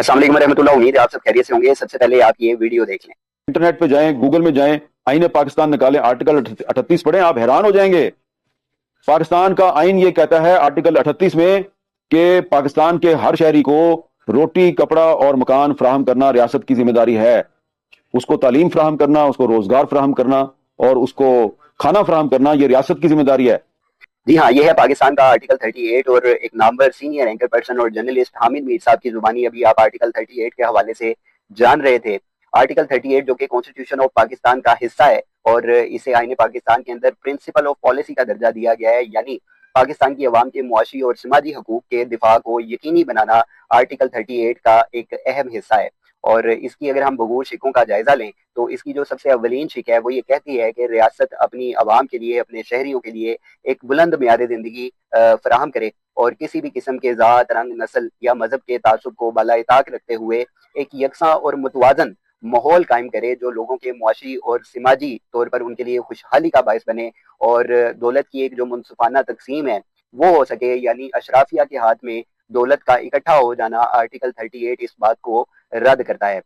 अस्सलाम वालेकुम रहमतुल्लाह। उम्मीद है आप सब खैरियत से होंगे। सबसे पहले आप ये वीडियो देख लें। इंटरनेट पे जाएं, गूगल में जाएं, आईने पाकिस्तान निकालें, आर्टिकल 38 पढ़ें, आप हैरान हो जाएंगे। पाकिस्तान का आइन ये कहता है आर्टिकल 38 में कि पाकिस्तान के हर शहरी को रोटी, कपड़ा और मकान फराहम करना रियासत की जिम्मेदारी है। उसको तालीम फराहम करना, उसको रोजगार फराहम करना और उसको खाना फराहम करना, यह रियासत की जिम्मेदारी है। जी हाँ, ये है पाकिस्तान का आर्टिकल 38 और एक नामवर सीनियर एंकर पर्सन और जर्नलिस्ट हामिद मीर साहब की जुबानी अभी आप आर्टिकल 38 के हवाले से जान रहे थे। आर्टिकल 38 जो कि कॉन्स्टिट्यूशन ऑफ पाकिस्तान का हिस्सा है और इसे आईने पाकिस्तान के अंदर प्रिंसिपल ऑफ पॉलिसी का दर्जा दिया गया है, यानी पाकिस्तान की अवाम के मुआशी और समाजी हकूक के दिफा को यकीनी बनाना आर्टिकल 38 का एक अहम हिस्सा है। और इसकी अगर हम बगौर शिकों का जायजा लें तो इसकी जो सबसे अवलीन शिक है वो ये कहती है कि रियासत अपनी अवाम के लिए, अपने शहरियों के लिए एक बुलंद मियार जिंदगी फराहम करे और किसी भी किस्म के ज़ात, रंग, नस्ल या मजहब के तासुब को बालाए ताक रखते हुए एक यकसा और मुतवाजन माहौल कायम करे जो लोगों के मुआशी और समाजी तौर पर उनके लिए खुशहाली का बायस बने और दौलत की एक जो मुनसिफाना तकसीम है वो हो सके, यानी अशराफिया के हाथ में दौलत का इकट्ठा हो जाना आर्टिकल 38 इस बात को रद्द करता है।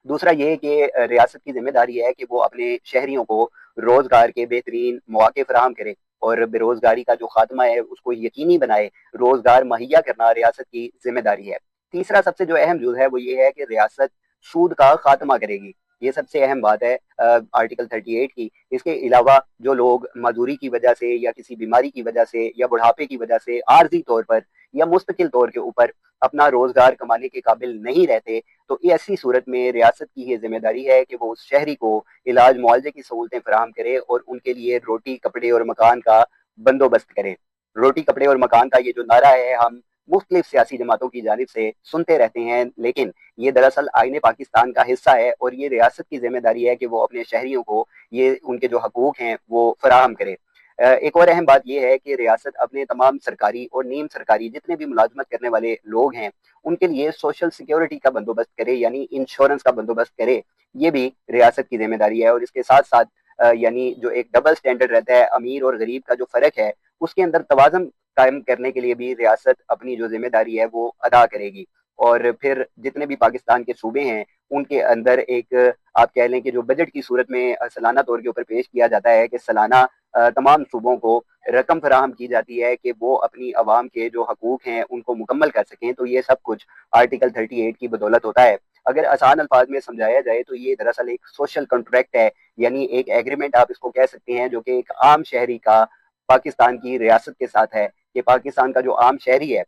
दूसरा ये कि रियासत की जिम्मेदारी है कि वो अपने शहरियों को रोजगार के बेहतरीन मौके फराहम करे और बेरोजगारी का जो खात्मा है उसको यकीनी बनाए। रोजगार मुहैया करना रियासत की जिम्मेदारी है। तीसरा सबसे जो अहम जुज है वो ये है कि रियासत सूद का खात्मा करेगी। ये सबसे अहम बात है आर्टिकल 38 की। इसके अलावा जो लोग मजदूरी की वजह से या किसी बीमारी की वजह से या बुढ़ापे की वजह से आर्जी तौर पर या मुस्तकिल तौर के ऊपर अपना रोजगार कमाने के काबिल नहीं रहते, तो ऐसी सूरत में रियासत की ये जिम्मेदारी है कि वो उस शहरी को इलाज मुआवजे की सहूलतें फराहम करे और उनके लिए रोटी, कपड़े और मकान का बंदोबस्त करे। रोटी, कपड़े और मकान का ये जो नारा है हम मुख्तलिफ सियासी जमातों की जानिब से सुनते रहते हैं, लेकिन ये दरअसल आईने पाकिस्तान का हिस्सा है और ये रियासत की जिम्मेदारी है कि वो अपने शहरियों को ये उनके जो हकूक हैं वो फराहम करे। एक और अहम बात यह है कि रियासत अपने तमाम सरकारी और नीम सरकारी जितने भी मुलाजमत करने वाले लोग हैं उनके लिए सोशल सिक्योरिटी का बंदोबस्त करे, यानी इंश्योरेंस का बंदोबस्त करे। ये भी रियासत की जिम्मेदारी है और इसके साथ साथ यानी जो एक डबल स्टैंडर्ड रहता है अमीर और गरीब का जो फर्क है उसके अंदर तवाज़ुन कायम करने के लिए भी रियासत अपनी जो जिम्मेदारी है वो अदा करेगी। और फिर जितने भी पाकिस्तान के सूबे हैं उनके अंदर एक आप कह लें कि जो बजट की सूरत में सालाना तौर के ऊपर पेश किया जाता है कि सालाना तमाम सूबों को रकम फराहम की जाती है कि वो अपनी आवाम के जो हकूक हैं उनको मुकम्मल कर सकें। तो ये सब कुछ आर्टिकल 38 की बदौलत होता है। अगर आसान अल्फाज में समझाया जाए तो ये दरअसल एक सोशल कॉन्ट्रैक्ट है, यानी एक एग्रीमेंट आप इसको कह सकते हैं जो कि एक आम शहरी का पाकिस्तान की रियासत के साथ है कि पाकिस्तान का जो आम शहरी है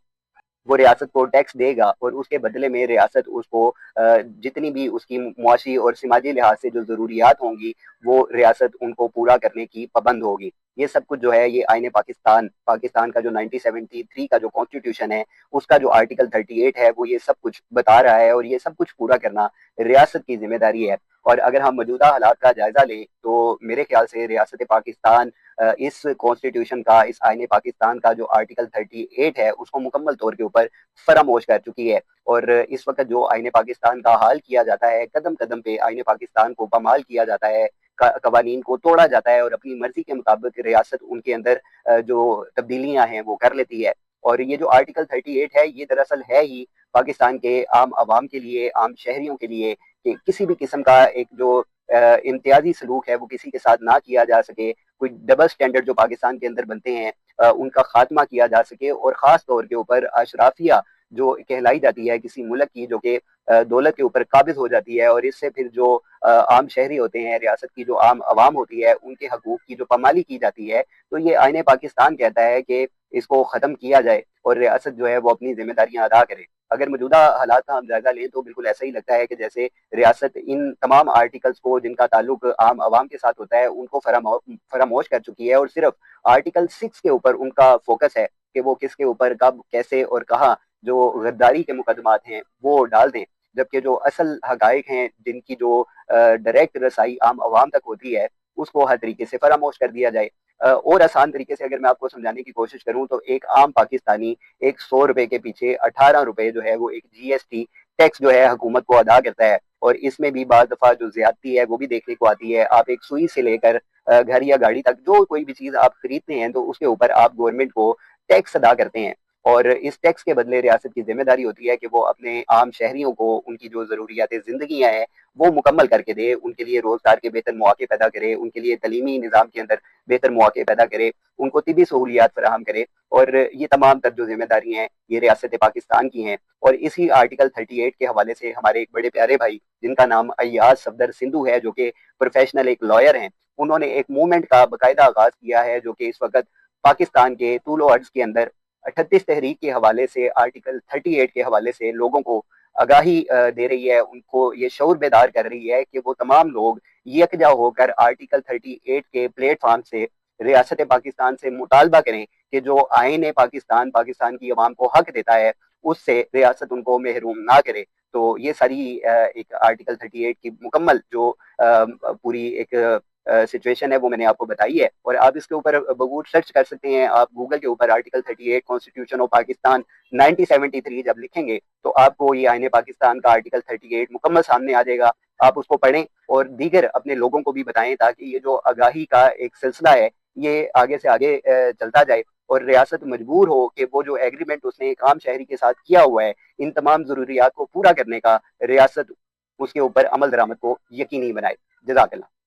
वो रियासत को टैक्स देगा और उसके बदले में रियासत उसको जितनी भी उसकी मुआशी और समाजी लिहाज से जो ज़रूरियात होंगी वो रियासत उनको पूरा करने की पाबंद होगी। ये सब कुछ जो है ये आईने पाकिस्तान पाकिस्तान का जो 1973 का जो कॉन्स्टिट्यूशन है उसका जो आर्टिकल 38 है वो ये सब कुछ बता रहा है और ये सब कुछ पूरा करना रियासत की जिम्मेदारी है। और अगर हम मौजूदा हालात का जायजा लें तो मेरे ख्याल से रियासत पाकिस्तान इस कॉन्स्टिट्यूशन का, इस आईने पाकिस्तान का जो आर्टिकल 38 है उसको मुकम्मल तौर के ऊपर फरामोश कर चुकी है। और इस वक्त जो आईने पाकिस्तान का हाल किया जाता है, कदम कदम पे आईने पाकिस्तान को पामाल किया जाता है, कवानीन को तोड़ा जाता है और अपनी मर्जी के मुताबिक रियासत उनके अंदर जो तब्दीलियां हैं वो कर लेती है। और ये जो आर्टिकल 38 है ये दरअसल है ही पाकिस्तान के आम आवाम के लिए, आम शहरियों के लिए कि किसी भी किस्म का एक जो इम्तियाजी सलूक है वो किसी के साथ ना किया जा सके। कोई डबल स्टैंडर्ड जो पाकिस्तान के अंदर बनते हैं उनका खात्मा किया जा सके और ख़ास तौर के ऊपर अशराफिया जो कहलाई जाती है किसी मुल्क की, जो कि दौलत के ऊपर काबिज हो जाती है और इससे फिर जो आम शहरी होते हैं, रियासत की जो आम आवाम होती है उनके हकूक की जो पामाली की जाती है, तो ये आईने पाकिस्तान कहता है कि इसको ख़त्म किया जाए और रियासत जो है वो अपनी जिम्मेदारियां अदा करे। अगर मौजूदा हालात का हम जायजा लें तो बिल्कुल ऐसा ही लगता है कि जैसे रियासत इन तमाम आर्टिकल्स को जिनका ताल्लुक आम आवाम के साथ होता है उनको फरामोश कर चुकी है और सिर्फ आर्टिकल 6 के ऊपर उनका फोकस है कि वो किसके ऊपर, कब, कैसे और कहाँ जो गद्दारी के मुकदमात हैं वो डाल दें। जबकि जो असल हकाइक हैं जिनकी जो डायरेक्ट रसाई आम आवाम तक होती है उसको हर तरीके से फरामोश कर दिया जाए। और आसान तरीके से अगर मैं आपको समझाने की कोशिश करूं तो एक आम पाकिस्तानी एक 100 रुपए के पीछे 18 रुपए जो है वो एक जीएसटी टैक्स जो है हुकूमत को अदा करता है। और इसमें भी बार दफा जो ज्यादती है वो भी देखने को आती है। आप एक सुई से लेकर घर या गाड़ी तक जो कोई भी चीज आप खरीदते हैं तो उसके ऊपर आप गवर्नमेंट को टैक्स अदा करते हैं। और इस टैक्स के बदले रियासत की जिम्मेदारी होती है कि वो अपने आम शहरियों को उनकी जो ज़रूरियात ज़िंदगियाँ हैं वो मुकम्मल करके दे, उनके लिए रोज़गार के बेहतर मौके पैदा करे, उनके लिए तलीमी निज़ाम के अंदर बेहतर मौके पैदा करे, उनको तिबी सहूलियात फराहम करे। और ये तमाम तर जो जिम्मेदारी हैं ये रियासत पाकिस्तान की हैं। और इसी आर्टिकल 38 के हवाले से हमारे एक बड़े प्यारे भाई जिनका नाम अय्याज सफदर सिंधु है, जो कि प्रोफेशनल एक लॉयर हैं, उन्होंने एक मूवमेंट का बाकायदा आगाज किया है जो कि इस वक्त पाकिस्तान के तूल अर्ज के अंदर 38 तहरीक के हवाले से, आर्टिकल 38 के हवाले से लोगों को आगाही दे रही है, उनको ये शऊर बेदार कर रही है कि वो तमाम लोग यकजा होकर आर्टिकल 38 के प्लेटफॉर्म से रियासत पाकिस्तान से मुतालबा करें कि जो आइन पाकिस्तान पाकिस्तान की अवाम को हक देता है उससे रियासत उनको महरूम ना करे। तो ये सारी एक आर्टिकल 38 की मुकम्मल जो पूरी एक सिचुएशन है वो मैंने आपको बताई है। और आप इसके ऊपर बगूर सर्च कर सकते हैं, आप गूगल के ऊपर आर्टिकल 38 कॉन्स्टिट्यूशन ऑफ पाकिस्तान 1973 जब लिखेंगे तो आपको ये आईने पाकिस्तान का आर्टिकल 38 मुकम्मल सामने आ जाएगा। आप उसको पढ़ें और दीगर अपने लोगों को भी बताएं ताकि ये जो आगाही का एक सिलसिला है ये आगे से आगे चलता जाए और रियासत मजबूर हो कि वो जो एग्रीमेंट उसने एक आम शहरी के साथ किया हुआ है इन तमाम जरूरियात को पूरा करने का, रियासत उसके ऊपर अमल दरामद को यकीनी बनाए। जज़ाकल्लाह।